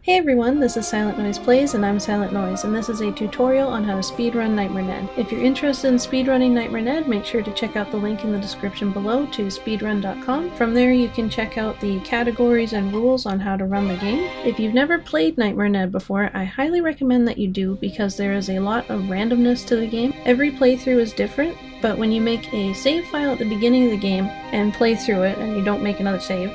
Hey everyone, this is SilentNoisePlays and I'm Silent Noise, and this is a tutorial on how to speedrun Nightmare Ned. If you're interested in speedrunning Nightmare Ned, make sure to check out the link in the description below to speedrun.com. From there you can check out the categories and rules on how to run the game. If you've never played Nightmare Ned before, I highly recommend that you do because there is a lot of randomness to the game. Every playthrough is different, but when you make a save file at the beginning of the game and play through it and you don't make another save,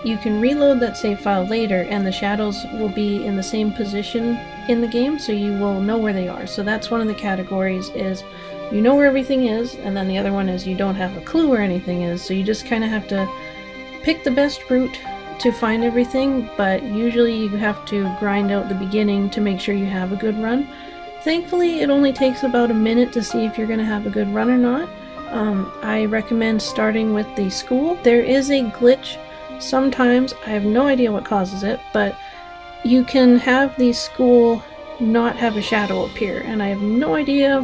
you can reload that save file later and the shadows will be in the same position in the game, so you will know where they are. So that's one of the categories, is you know where everything is, and then the other one is you don't have a clue where anything is, so you just kind of have to pick the best route to find everything, but usually you have to grind out the beginning to make sure you have a good run. Thankfully, it only takes about a minute to see if you're going to have a good run or not. I recommend starting with the school. There is a glitch sometimes, I have no idea what causes it, but you can have the school not have a shadow appear, and I have no idea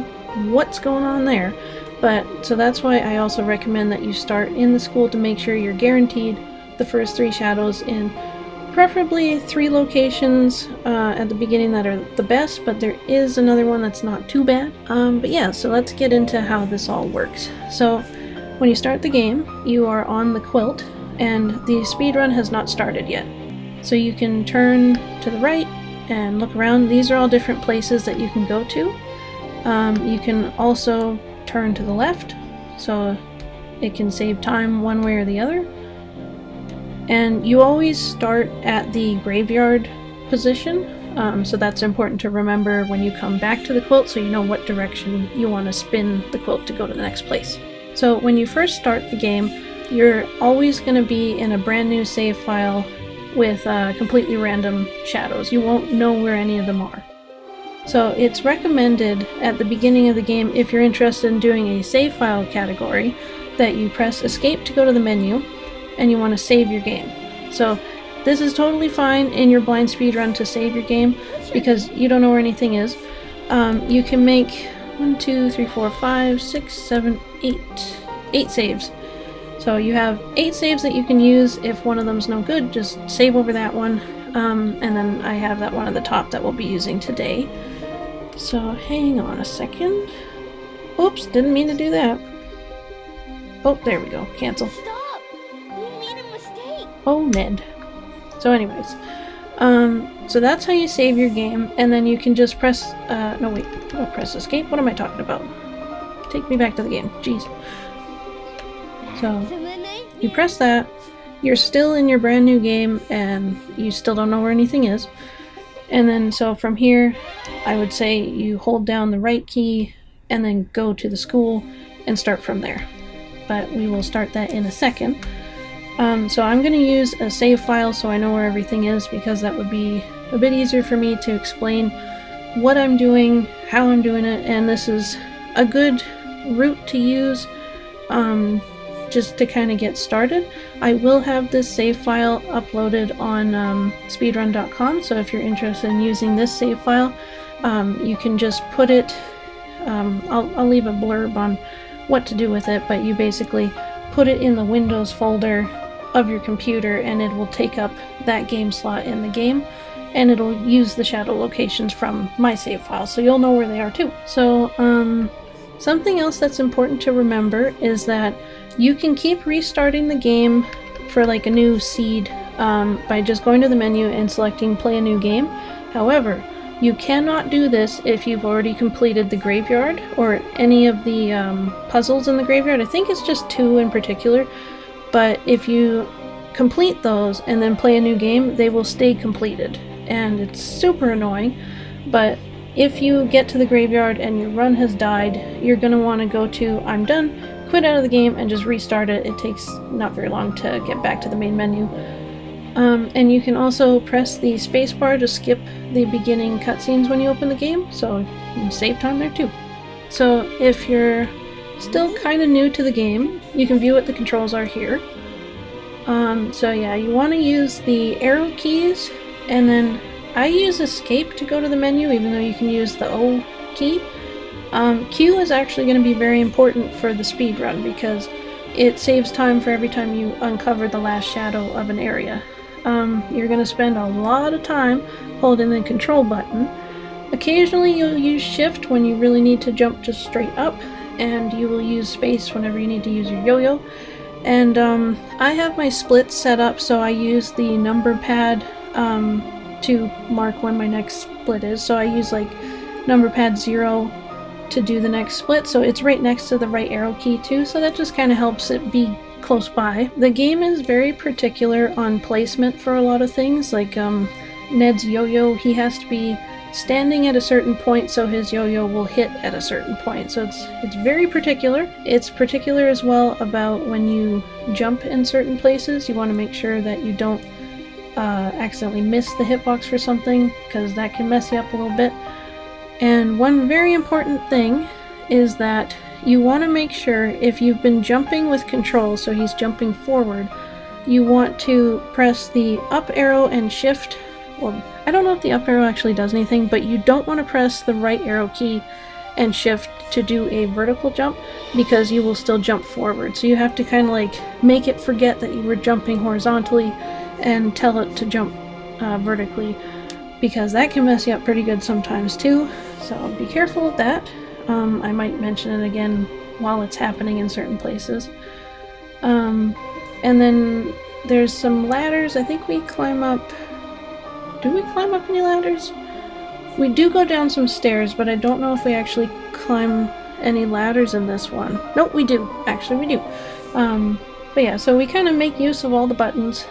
what's going on there. But so that's why I also recommend that you start in the school to make sure you're guaranteed the first 3 shadows in preferably 3 locations at the beginning that are the best, but there is another one that's not too bad. But yeah, so let's get into how this all works. So when you start the game, you are on the quilt, and the speedrun has not started yet. So you can turn to the right and look around. These are all different places that you can go to. You can also turn to the left, so it can save time one way or the other. And you always start at the graveyard position, so that's important to remember when you come back to the quilt, so you know what direction you want to spin the quilt to go to the next place. So when you first start the game, you're always going to be in a brand new save file with completely random shadows. You won't know where any of them are. So it's recommended at the beginning of the game, if you're interested in doing a save file category, that you press escape to go to the menu and you want to save your game. So this is totally fine in your blind speedrun to save your game because you don't know where anything is. You can make 1, 2, 3, 4, 5, 6, 7, 8 saves. So you have 8 saves that you can use. If one of them's no good, just save over that one. And then I have that one at the top that we'll be using today. So hang on a second. Oops, didn't mean to do that. Oh, there we go. Cancel. Stop! You made a mistake! Oh, Ned. So anyways, so that's how you save your game, and then you can just press, no wait, don't press escape. What am I talking about? Take me back to the game. Jeez. So you press that, you're still in your brand new game and you still don't know where anything is. And then so from here, I would say you hold down the right key and then go to the school and start from there. But we will start that in a second. So I'm going to use a save file so I know where everything is, because that would be a bit easier for me to explain what I'm doing, how I'm doing it, and this is a good route to use. Just to kind of get started. I will have this save file uploaded on speedrun.com, so if you're interested in using this save file, you can just put it, I'll leave a blurb on what to do with it, but you basically put it in the Windows folder of your computer and it will take up that game slot in the game, and it'll use the shadow locations from my save file, so you'll know where they are too. So something else that's important to remember is that you can keep restarting the game for like a new seed by just going to the menu and selecting play a new game. However, you cannot do this if you've already completed the graveyard or any of the puzzles in the graveyard. I think it's just 2 in particular, but if you complete those and then play a new game, they will stay completed, and it's super annoying. But if you get to the graveyard and your run has died, you're going to want to go to I'm done, quit out of the game, and just restart it. It takes not very long to get back to the main menu. And you can also press the spacebar to skip the beginning cutscenes when you open the game, so you can save time there too. So if you're still kind of new to the game, you can view what the controls are here. So yeah, you want to use the arrow keys, and then I use escape to go to the menu, even though you can use the O key. Q is actually going to be very important for the speedrun because it saves time for every time you uncover the last shadow of an area. you're going to spend a lot of time holding the control button. Occasionally you'll use shift when you really need to jump just straight up, and you will use space whenever you need to use your yo-yo. And I have my splits set up so I use the number pad to mark when my next split is. So I use like number pad 0 to do the next split, so it's right next to the right arrow key too, so that just kind of helps it be close by. The game is very particular on placement for a lot of things, like Ned's yo-yo, he has to be standing at a certain point so his yo-yo will hit at a certain point, so it's very particular. It's particular as well about when you jump in certain places. You want to make sure that you don't accidentally miss the hitbox for something, because that can mess you up a little bit. And one very important thing is that you want to make sure, if you've been jumping with control, so he's jumping forward, you want to press the up arrow and shift. Well, I don't know if the up arrow actually does anything, but you don't want to press the right arrow key and shift to do a vertical jump, because you will still jump forward. So you have to kind of like make it forget that you were jumping horizontally and tell it to jump vertically, because that can mess you up pretty good sometimes too. So be careful with that. I might mention it again while it's happening in certain places. And then there's some ladders. I think we climb up. Do we climb up any ladders? We do go down some stairs, but I don't know if we actually climb any ladders in this one. Nope, we do. Actually, we do. But yeah, so we kind of make use of all the buttons.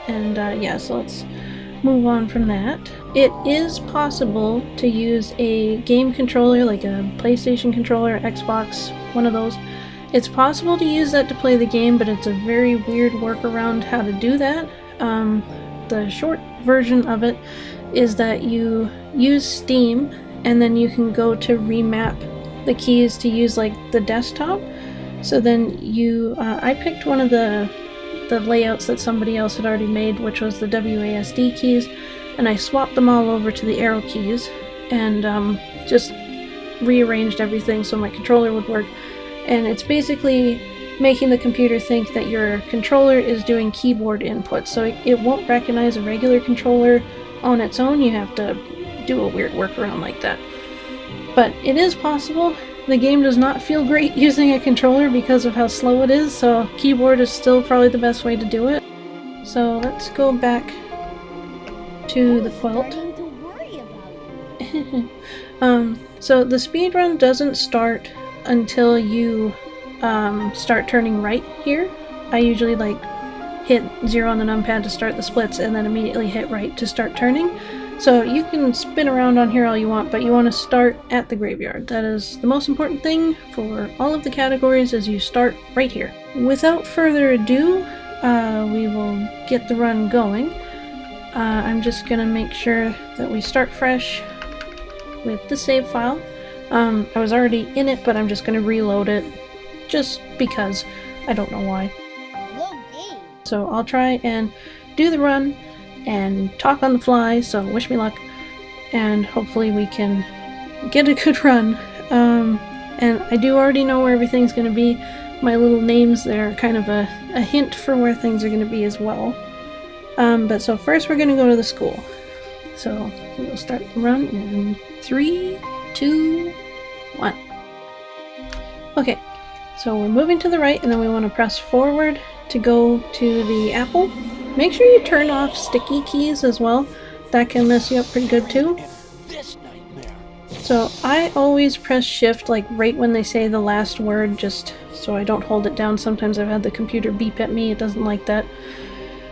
And yeah, so let's move on from that. It is possible to use a game controller, like a PlayStation controller, Xbox, one of those. It's possible to use that to play the game, but it's a very weird workaround how to do that. The short version of it is that you use Steam, and then you can go to remap the keys to use like the desktop. So then you, I picked one of the layouts that somebody else had already made, which was the WASD keys, and I swapped them all over to the arrow keys, and just rearranged everything so my controller would work. And it's basically making the computer think that your controller is doing keyboard input, so it won't recognize a regular controller on its own. You have to do a weird workaround like that. But it is possible. The game does not feel great using a controller because of how slow it is, so keyboard is still probably the best way to do it. So let's go back to the quilt. So the speedrun doesn't start until you start turning right here. I usually like hit 0 on the numpad to start the splits and then immediately hit right to start turning. So you can spin around on here all you want, but you want to start at the graveyard. That is the most important thing for all of the categories, is you start right here. Without further ado, we will get the run going. I'm just gonna make sure that we start fresh with the save file. I was already in it, but I'm just gonna reload it just because. I don't know why. So I'll try and do the run and talk on the fly, so wish me luck, and hopefully we can get a good run. And I do already know where everything's going to be. My little names there are kind of a hint for where things are going to be as well. But so first we're going to go to the school. So we'll start the run in 3, 2, 1. Okay, so we're moving to the right, and then we want to press forward to go to the apple. Make sure you turn off sticky keys as well. That can mess you up pretty good too. So I always press shift like right when they say the last word, just so I don't hold it down. Sometimes I've had the computer beep at me, it doesn't like that.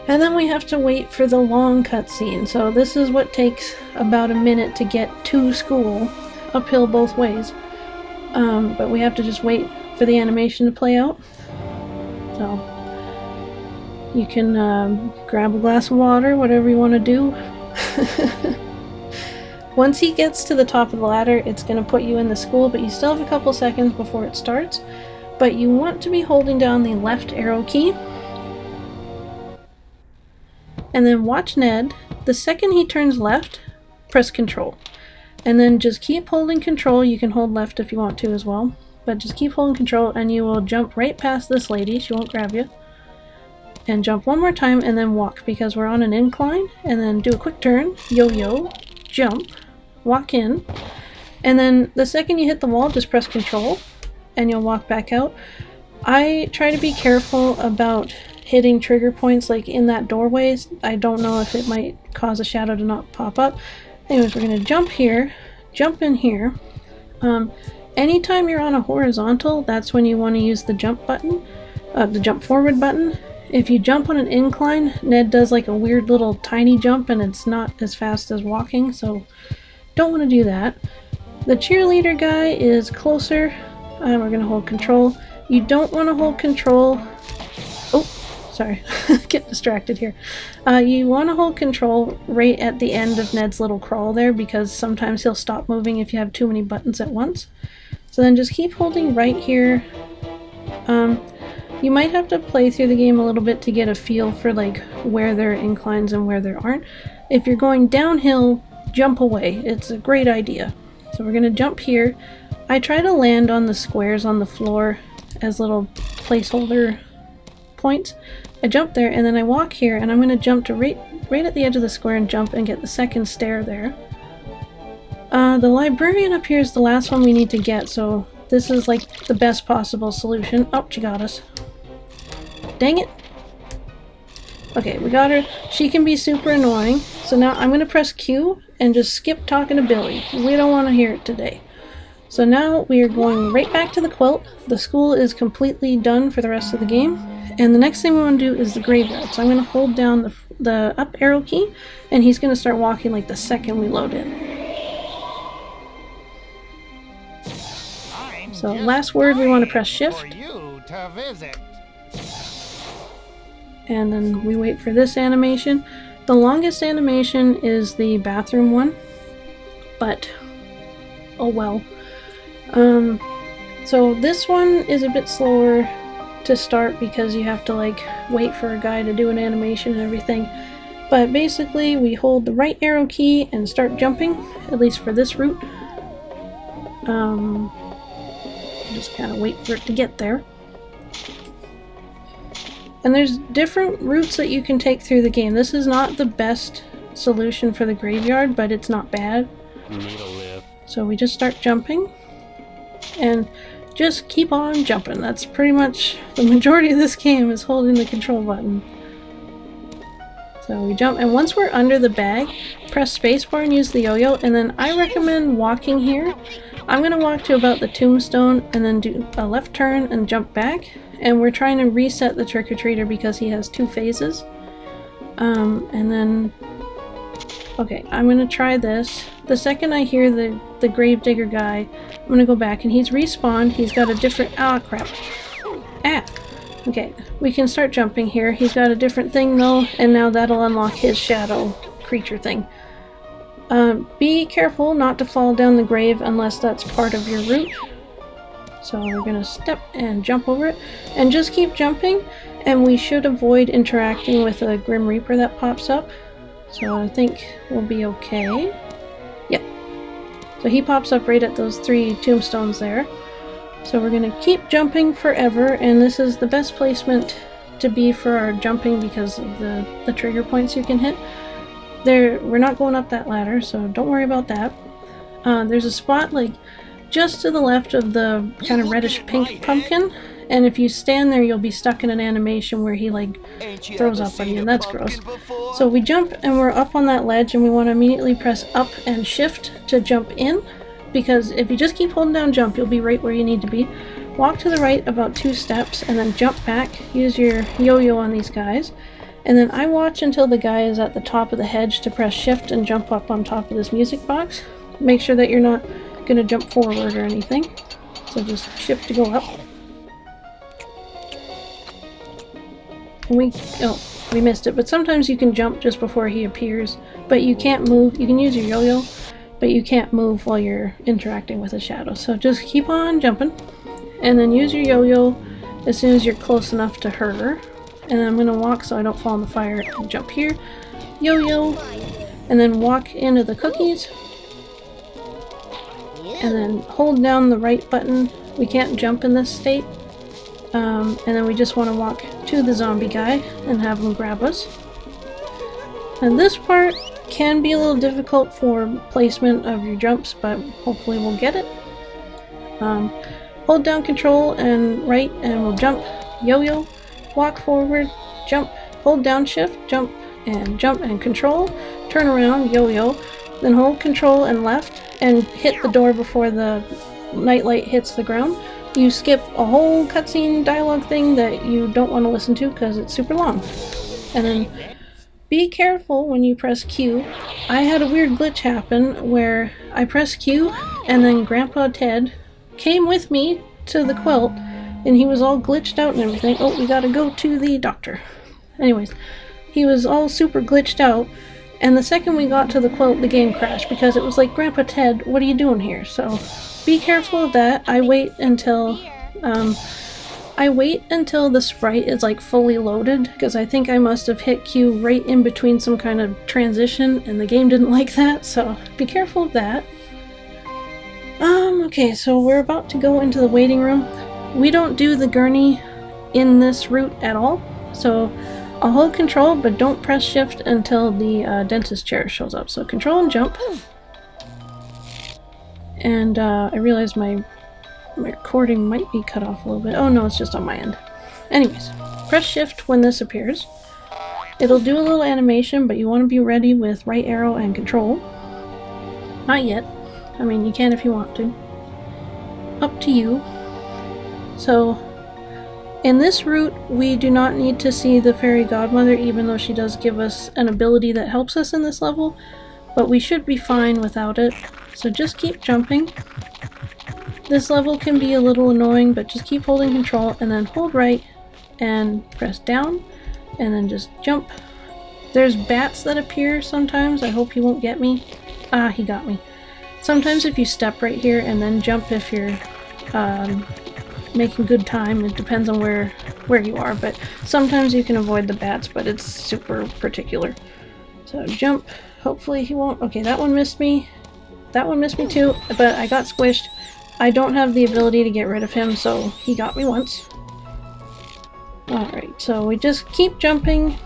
And then we have to wait for the long cutscene. So this is what takes about a minute to get to school, uphill both ways. But we have to just wait for the animation to play out. So you can grab a glass of water, whatever you want to do. Once he gets to the top of the ladder, it's going to put you in the school, but you still have a couple seconds before it starts. But you want to be holding down the left arrow key. And then watch Ned. The second he turns left, press control. And then just keep holding control. You can hold left if you want to as well. But just keep holding control and you will jump right past this lady. She won't grab you. and jump one more time and then walk because we're on an incline, and then do a quick turn, yo-yo, jump, walk in, and then the second you hit the wall, just press control and you'll walk back out. I try to be careful about hitting trigger points like in that doorway. I don't know if it might cause a shadow to not pop up. Anyways, we're going to jump here, jump in here. Anytime you're on a horizontal, that's when you want to use the jump button, the jump forward button. If you jump on an incline, Ned does like a weird little tiny jump and it's not as fast as walking, so don't want to do that. The cheerleader guy is closer. We're going to hold control. You don't want to hold control. Oh, sorry, get distracted here. You want to hold control right at the end of Ned's little crawl there because sometimes he'll stop moving if you have too many buttons at once. So then just keep holding right here. You might have to play through the game a little bit to get a feel for like where there are inclines and where there aren't. If you're going downhill, jump away. It's a great idea. So we're going to jump here. I try to land on the squares on the floor as little placeholder points. I jump there and then I walk here and I'm going to jump to right at the edge of the square and jump and get the second stair there. The librarian up here is the last one we need to get, so this is like the best possible solution. Oh, she got us. Dang it. Okay, we got her. She can be super annoying. So now I'm going to press Q and just skip talking to Billy. We don't want to hear it today. So now we are going right back to the quilt. The school is completely done for the rest of the game. And the next thing we want to do is the graveyard. So I'm going to hold down the up arrow key and he's going to start walking like the second we load in. So last word, we want to press shift. And then we wait for this animation. The longest animation is the bathroom one, but oh well. So this one is a bit slower to start because you have to like wait for a guy to do an animation and everything. But basically we hold the right arrow key and start jumping, at least for this route. Just kind of wait for it to get there. And there's different routes that you can take through the game. This is not the best solution for the graveyard, but it's not bad. So we just start jumping and just keep on jumping. That's pretty much the majority of this game is holding the control button. So we jump, and once we're under the bag, press spacebar and use the yo-yo, and then I recommend walking here. I'm going to walk to about the tombstone and then do a left turn and jump back. And we're trying to reset the trick-or-treater because he has 2 phases. And then... Okay, I'm going to try this. The second I hear the gravedigger guy, I'm going to go back and he's respawned. He's got a different... Ah, crap. Ah! Okay, we can start jumping here. He's got a different thing though, and now that'll unlock his shadow creature thing. Be careful not to fall down the grave unless that's part of your route. So we're going to step and jump over it, and just keep jumping, and we should avoid interacting with a Grim Reaper that pops up. So I think we'll be okay. Yep. So he pops up right at those 3 tombstones there. So we're going to keep jumping forever, and this is the best placement to be for our jumping because of the trigger points you can hit. We're not going up that ladder, so don't worry about that. There's a spot like just to the left of the kind of reddish pink pumpkin, and if you stand there you'll be stuck in an animation where he like throws up on you, and that's gross. So we jump and we're up on that ledge, and we want to immediately press up and shift to jump in, because if you just keep holding down jump you'll be right where you need to be. Walk to the right about 2 steps and then jump back. Use your yo-yo on these guys. And then I watch until the guy is at the top of the hedge to press shift and jump up on top of this music box. Make sure that you're not going to jump forward or anything. So just shift to go up. And we missed it, but sometimes you can jump just before he appears, but you can't move. You can use your yo-yo, but you can't move while you're interacting with a shadow. So just keep on jumping, and then use your yo-yo as soon as you're close enough to her. And then I'm going to walk so I don't fall in the fire and jump here. Yo-yo. And then walk into the cookies. And then hold down the right button. We can't jump in this state. And then we just want to walk to the zombie guy and have him grab us. And this part can be a little difficult for placement of your jumps, but hopefully we'll get it. Hold down control and right and we'll jump, yo-yo, walk forward, jump, hold down shift, jump and control, turn around, yo-yo, then hold control and left and hit the door before the nightlight hits the ground. You skip a whole cutscene dialogue thing that you don't want to listen to because it's super long. And then be careful when you press Q. I had a weird glitch happen where I pressed Q and then Grandpa Ted came with me to the quilt and he was all glitched out and everything. Oh, we gotta go to the doctor. Anyways, he was all super glitched out, and the second we got to the quilt, the game crashed because it was like, Grandpa Ted, what are you doing here? So be careful of that. I wait until the sprite is like fully loaded, because I think I must have hit Q right in between some kind of transition and the game didn't like that, so be careful of that. Okay, so we're about to go into the waiting room. We don't do the gurney in this route at all, so I'll hold control but don't press shift until the dentist chair shows up. So control and jump. And I realize my recording might be cut off a little bit. Oh no, it's just on my end. Anyways, press shift when this appears. It'll do a little animation, but you want to be ready with right arrow and control. Not yet. I mean, you can if you want to. Up to you. So, in this route, we do not need to see the fairy godmother, even though she does give us an ability that helps us in this level, but we should be fine without it. So just keep jumping. This level can be a little annoying, but just keep holding control and then hold right and press down and then just jump. There's bats that appear sometimes. I hope he won't get me. Ah, he got me. Sometimes if you step right here and then jump, if you're making good time, it depends on where you are, but sometimes you can avoid the bats, but it's super particular. So jump. Hopefully he won't. Okay, that one missed me. That one missed me too, but I got squished. I don't have the ability to get rid of him, so he got me once. Alright, so we just keep jumping,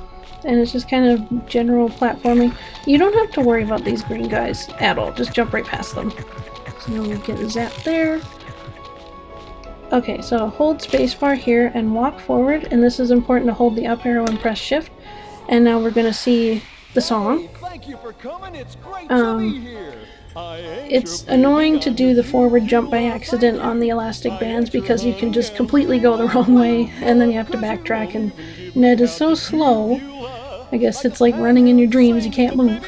and it's just kind of general platforming. You don't have to worry about these green guys at all, just jump right past them. So now we get a zap there. Okay, so hold spacebar here and walk forward, and this is important to hold the up arrow and press shift. And now we're gonna see the song. Thank you for coming. It's great to be here. It's annoying to do the forward jump by accident on the elastic bands because you can just completely go the wrong way and then you have to backtrack, and Ned is so slow. I guess it's like running in your dreams, you can't move.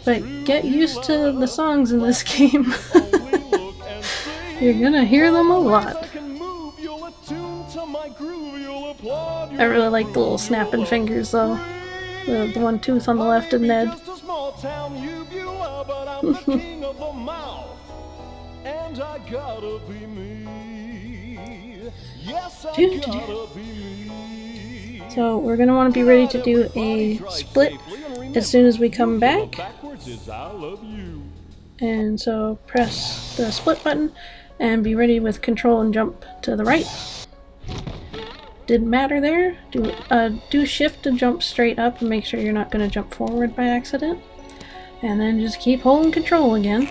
But get used to the songs in this game. You're gonna hear them a lot. I really like the little snapping fingers though. The one tooth on the left of Ned. So we're going to want to be ready to do a split as soon as we come back. And so press the split button and be ready with control and jump to the right. Didn't matter there. Do shift to jump straight up and make sure you're not going to jump forward by accident. And then just keep holding control again.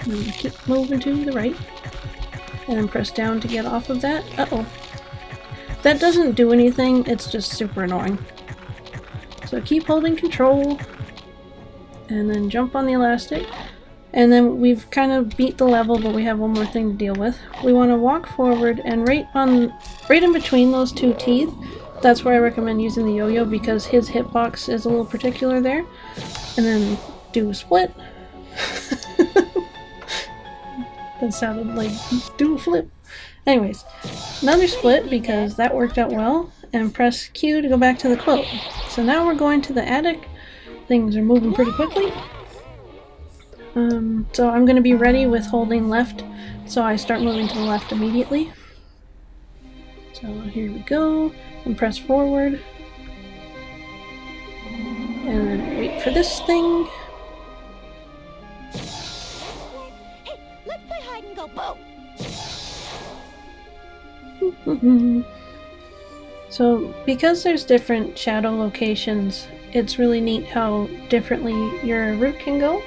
And keep moving to the right. And then press down to get off of that. Uh-oh. That doesn't do anything, it's just super annoying. So keep holding control. And then jump on the elastic. And then we've kind of beat the level, but we have one more thing to deal with. We want to walk forward and right in between those two teeth, that's where I recommend using the yo-yo because his hitbox is a little particular there. And then do split. That sounded like do a flip. Anyways, another split because that worked out well, and press Q to go back to the quilt. So now we're going to the attic. Things are moving pretty quickly. So I'm going to be ready with holding left, so I start moving to the left immediately. So here we go, and press forward. And then wait for this thing. Hey, let's play hide and go. Boom! So, because there's different shadow locations, it's really neat how differently your route can go.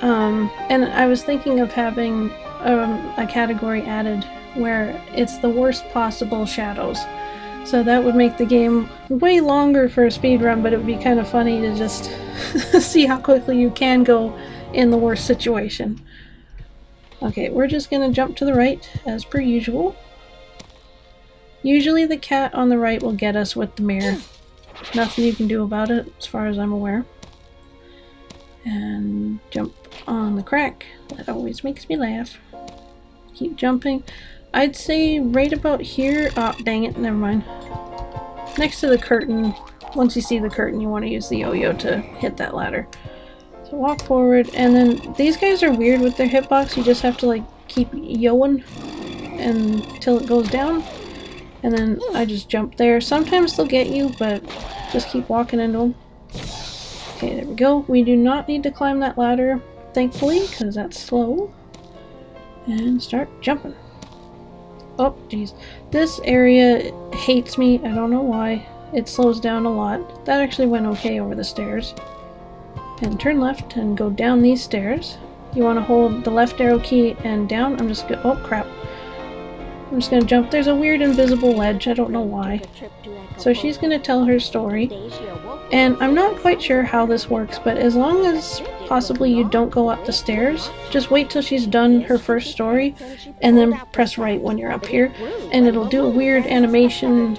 And I was thinking of having a category added where it's the worst possible shadows. So that would make the game way longer for a speedrun, but it would be kind of funny to just see how quickly you can go in the worst situation. Okay, we're just gonna jump to the right, as per usual. Usually the cat on the right will get us with the mirror. Nothing you can do about it, as far as I'm aware. And jump on the crack. That always makes me laugh. Keep jumping. I'd say right about here. Oh, dang it, never mind. Next to the curtain. Once you see the curtain, you want to use the yo-yo to hit that ladder. So walk forward, and then these guys are weird with their hitbox. You just have to like keep yoing until it goes down. And then I just jump there. Sometimes they'll get you, but just keep walking into them. Okay, there we go. We do not need to climb that ladder, thankfully, because that's slow. And start jumping. Oh, jeez. This area hates me. I don't know why. It slows down a lot. That actually went okay over the stairs. And turn left and go down these stairs. You want to hold the left arrow key and down. I'm just gonna... Oh, crap. I'm just gonna jump. There's a weird invisible ledge. I don't know why. So she's gonna tell her story. And I'm not quite sure how this works, but as long as possibly you don't go up the stairs, just wait till she's done her first story and then press right when you're up here. And it'll do a weird animation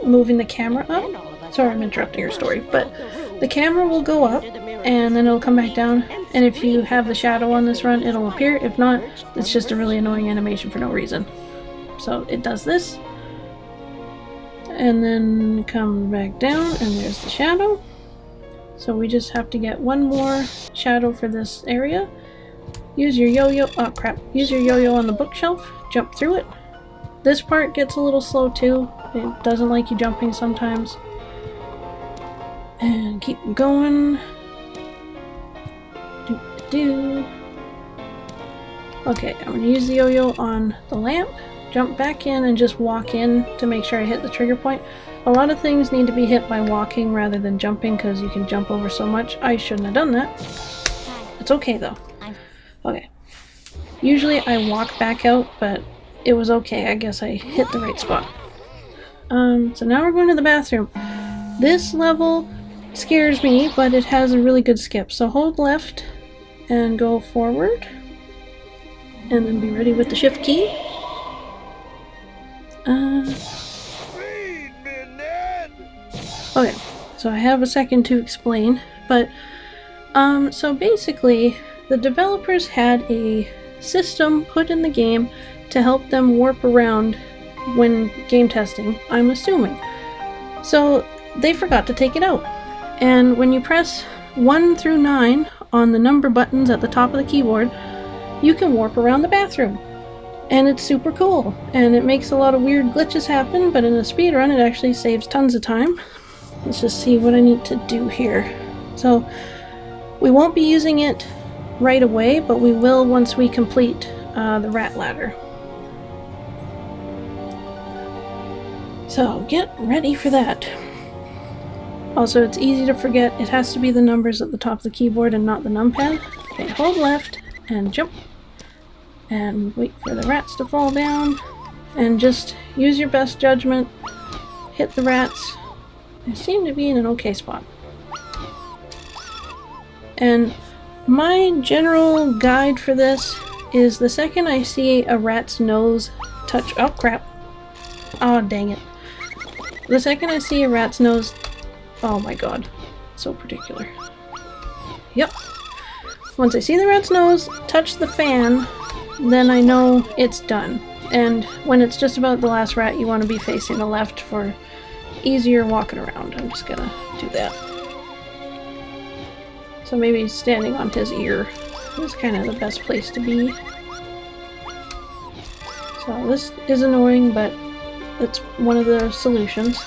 moving the camera up. Sorry, I'm interrupting your story, but the camera will go up and then it'll come back down. And if you have the shadow on this run, it'll appear. If not, it's just a really annoying animation for no reason. So it does this, and then come back down, and there's the shadow. So we just have to get one more shadow for this area. Use your yo-yo, oh crap, use your yo-yo on the bookshelf, jump through it. This part gets a little slow too, it doesn't like you jumping sometimes. And keep going. Okay, I'm gonna use the yo-yo on the lamp. Jump back in and just walk in to make sure I hit the trigger point. A lot of things need to be hit by walking rather than jumping because you can jump over so much. I shouldn't have done that. It's okay though. Okay. Usually I walk back out, but it was okay. I guess I hit the right spot. So now we're going to the bathroom. This level scares me, but it has a really good skip. So hold left and go forward. And then be ready with the shift key. Okay, so I have a second to explain, but so basically the developers had a system put in the game to help them warp around when game testing, I'm assuming. So they forgot to take it out. And when you press 1 through 9 on the number buttons at the top of the keyboard, you can warp around the bathroom. And it's super cool, and it makes a lot of weird glitches happen, but in a speedrun it actually saves tons of time. Let's just see what I need to do here. So, we won't be using it right away, but we will once we complete the rat ladder. So, get ready for that. Also, it's easy to forget, it has to be the numbers at the top of the keyboard and not the numpad. Okay, hold left and jump. And wait for the rats to fall down, and just use your best judgment, hit the rats. They seem to be in an okay spot. And my general guide for this is the second I see a rat's nose touch— oh crap, oh dang it. The second I see a rat's nose— oh my god, so particular. Yep. Once I see the rat's nose touch the fan, then I know it's done. And when it's just about the last rat, you want to be facing the left for easier walking around. I'm just gonna do that. So maybe standing on his ear is kind of the best place to be. So this is annoying, but it's one of the solutions.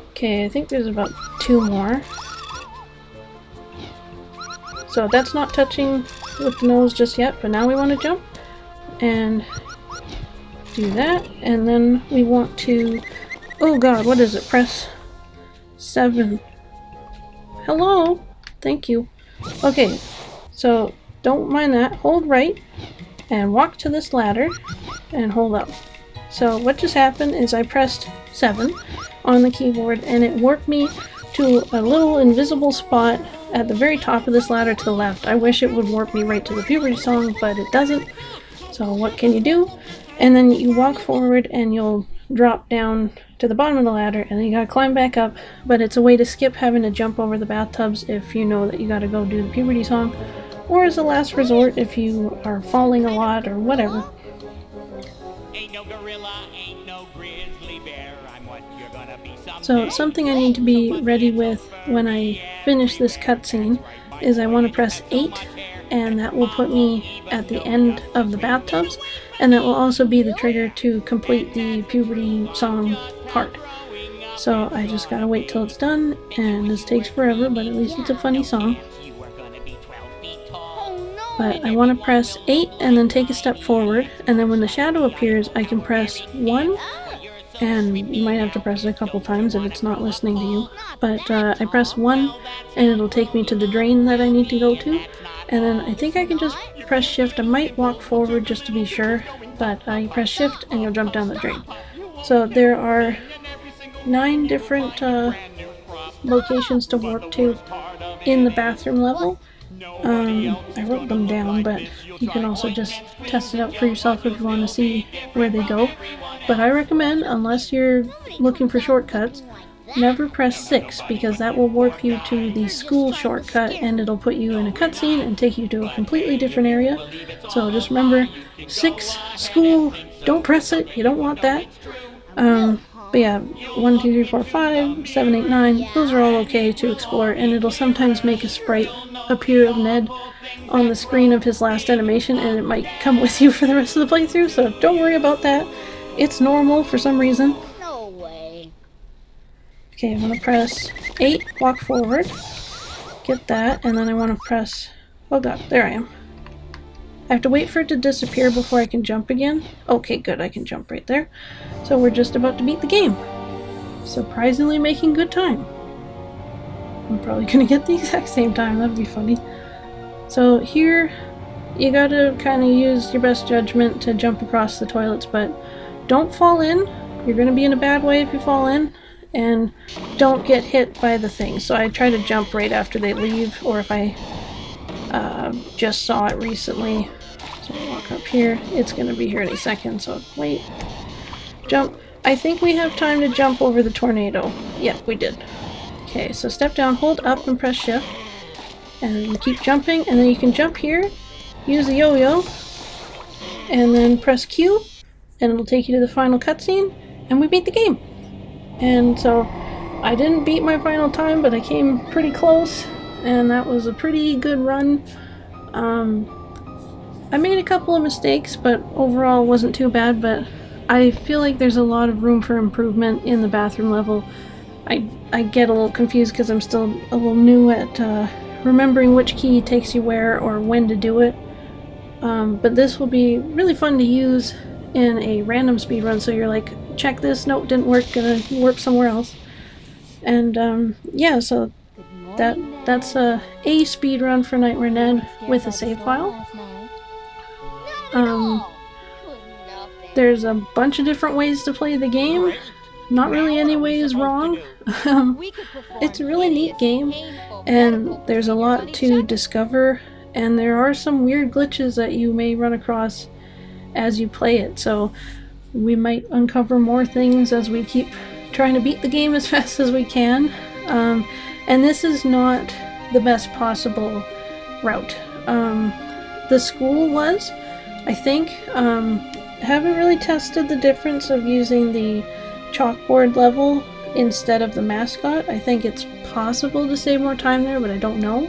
Okay, I think there's about 2 more. So that's not touching with the nose just yet, but now we want to jump and do that, and then we want to, oh god, what is it? Press 7. Hello? Thank you. Okay, so don't mind that. Hold right and walk to this ladder and hold up. So what just happened is I pressed 7 on the keyboard and it warped me to a little invisible spot at the very top of this ladder to the left. I wish it would warp me right to the puberty song, but it doesn't. So what can you do? And then you walk forward and you'll drop down to the bottom of the ladder and then you gotta climb back up, but it's a way to skip having to jump over the bathtubs if you know that you gotta go do the puberty song, or as a last resort if you are falling a lot or whatever. Ain't no gorilla, ain't no grizzly bear. I'm what you're gonna be someday. So something I need to be ready with when I finish this cutscene is I want to press 8, and that will put me at the end of the bathtubs, and that will also be the trigger to complete the puberty song part. So I just gotta wait till it's done, and this takes forever, but at least it's a funny song. You are gonna be 12 feet tall. Oh no! But I want to press 8 and then take a step forward, and then when the shadow appears I can press 1, and you might have to press it a couple times if it's not listening to you. But I press 1 and it'll take me to the drain that I need to go to, and then I think I can just press shift. I might walk forward just to be sure, but you press shift and you'll jump down the drain. So there are 9 different locations to warp to in the bathroom level. I wrote them down, but you can also just test it out for yourself if you want to see where they go. But I recommend, unless you're looking for shortcuts, never press 6, because that will warp you to the school shortcut and it'll put you in a cutscene and take you to a completely different area. So just remember, 6, school, don't press it, you don't want that. But yeah, 1, 2, 3, 4, 5, 7, 8, 9, those are all okay to explore, and it'll sometimes make a sprite appear of Ned on the screen of his last animation, and it might come with you for the rest of the playthrough, so don't worry about that. It's normal for some reason. No way. Okay, I'm gonna press 8, walk forward, get that, and then I want to press, oh god, there I am. I have to wait for it to disappear before I can jump again. Okay, good, I can jump right there. So we're just about to beat the game. Surprisingly making good time. I'm probably gonna get the exact same time, that'd be funny. So here, you gotta kind of use your best judgment to jump across the toilets, but don't fall in. You're gonna be in a bad way if you fall in, and don't get hit by the thing. So I try to jump right after they leave, or if I just saw it recently. So I'll walk up here. It's gonna be here in a second, so wait. Jump. I think we have time to jump over the tornado. Yep, we did. Okay, so step down, hold up and press shift. And keep jumping, and then you can jump here, use the yo-yo, and then press Q, and it'll take you to the final cutscene, and we beat the game. And so, I didn't beat my final time, but I came pretty close, and that was a pretty good run. I made a couple of mistakes, but overall it wasn't too bad, but I feel like there's a lot of room for improvement in the bathroom level. I get a little confused because I'm still a little new at remembering which key takes you where or when to do it. But this will be really fun to use in a random speedrun, so you're like, check this, nope, didn't work, gonna warp somewhere else. And yeah, so that's a speedrun for Nightmare Ned with a save file. There's a bunch of different ways to play the game. Not really any way is wrong. It's a really neat game, and there's a lot to discover, and there are some weird glitches that you may run across as you play it, so we might uncover more things as we keep trying to beat the game as fast as we can. And this is not the best possible route. The school was, I think. Haven't really tested the difference of using the chalkboard level instead of the mascot. I think it's possible to save more time there, but I don't know.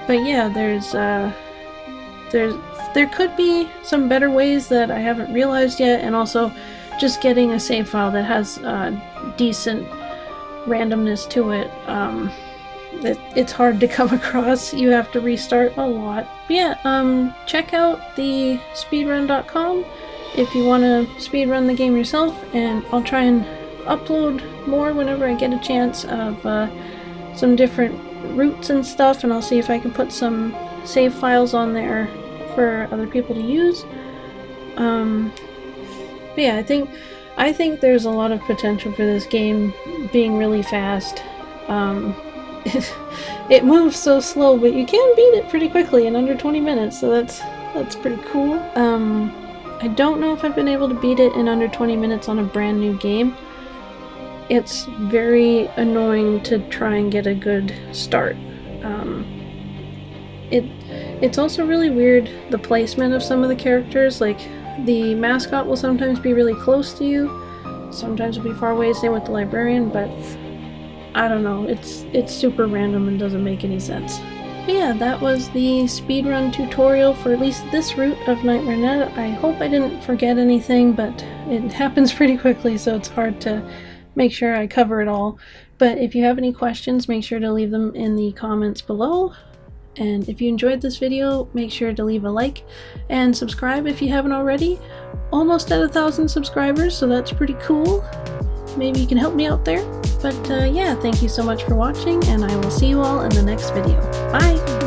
But yeah, there could be some better ways that I haven't realized yet, and also just getting a save file that has decent randomness to it it's hard to come across. You have to restart a lot. But yeah, check out the speedrun.com if you want to speedrun the game yourself, and I'll try and upload more whenever I get a chance of some different routes and stuff, and I'll see if I can put some save files on there for other people to use. But yeah, I think there's a lot of potential for this game being really fast. It moves so slow, but you can beat it pretty quickly in under 20 minutes, so that's pretty cool. I don't know if I've been able to beat it in under 20 minutes on a brand new game. It's very annoying to try and get a good start. It's also really weird, the placement of some of the characters. Like, the mascot will sometimes be really close to you, sometimes it'll be far away, same with the librarian, but I don't know, it's super random and doesn't make any sense. But yeah, that was the speedrun tutorial for at least this route of Nightmare Ned. I hope I didn't forget anything, but it happens pretty quickly, so it's hard to make sure I cover it all. But if you have any questions, make sure to leave them in the comments below. And if you enjoyed this video, make sure to leave a like and subscribe if you haven't already. Almost at 1,000 subscribers, so that's pretty cool. Maybe you can help me out there. But yeah, thank you so much for watching, and I will see you all in the next video. Bye!